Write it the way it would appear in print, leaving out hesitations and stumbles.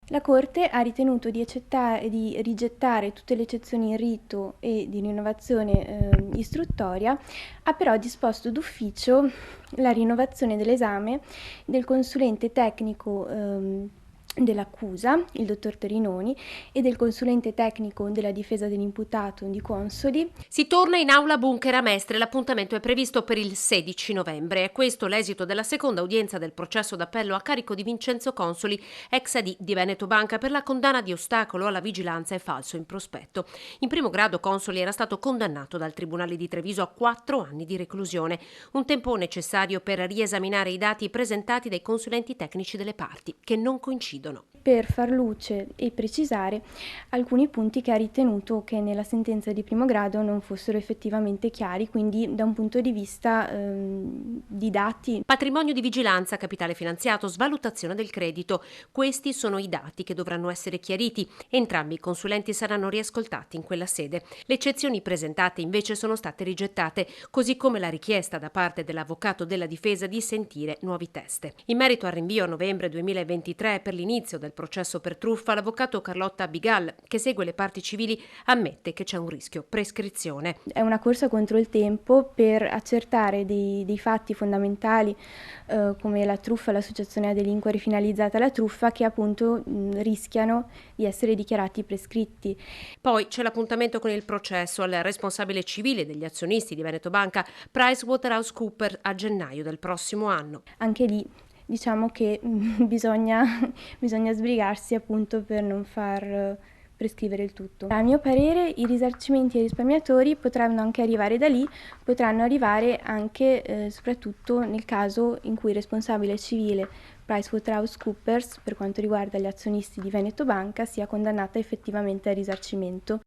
La Corte ha ritenuto di rigettare tutte le eccezioni in rito e di rinnovazione istruttoria, ha però disposto d'ufficio la rinnovazione dell'esame del consulente tecnico dell'accusa, il dottor Torinoni, e del consulente tecnico della difesa dell'imputato Di Consoli. Si torna in aula Bunker a Mestre, l'appuntamento è previsto per il 16 novembre. È questo l'esito della seconda udienza del processo d'appello a carico di Vincenzo Consoli, ex AD di Veneto Banca, per la condanna di ostacolo alla vigilanza e falso in prospetto. In primo grado Consoli era stato condannato dal Tribunale di Treviso a 4 anni di reclusione, un tempo necessario per riesaminare i dati presentati dai consulenti tecnici delle parti, che non coincidono. Per far luce e precisare alcuni punti che ha ritenuto che nella sentenza di primo grado non fossero effettivamente chiari, quindi da un punto di vista di dati. Patrimonio di vigilanza, capitale finanziato, svalutazione del credito. Questi sono i dati che dovranno essere chiariti. Entrambi i consulenti saranno riascoltati in quella sede. Le eccezioni presentate invece sono state rigettate, così come la richiesta da parte dell'avvocato della difesa di sentire nuovi teste. In merito al rinvio a novembre 2023 per l'inizio del processo per truffa, l'avvocato Carlotta Bigal, che segue le parti civili, ammette che c'è un rischio prescrizione. È una corsa contro il tempo per accertare dei fatti fondamentali come la truffa, l'associazione a delinquere finalizzata alla truffa, che appunto rischiano di essere dichiarati prescritti. Poi c'è l'appuntamento con il processo al responsabile civile degli azionisti di Veneto Banca, PricewaterhouseCoopers, a gennaio del prossimo anno. Anche lì diciamo che bisogna sbrigarsi appunto per non far prescrivere il tutto. A mio parere i risarcimenti ai risparmiatori potranno anche arrivare da lì, potranno arrivare anche soprattutto nel caso in cui il responsabile civile PricewaterhouseCoopers, per quanto riguarda gli azionisti di Veneto Banca, sia condannata effettivamente al risarcimento.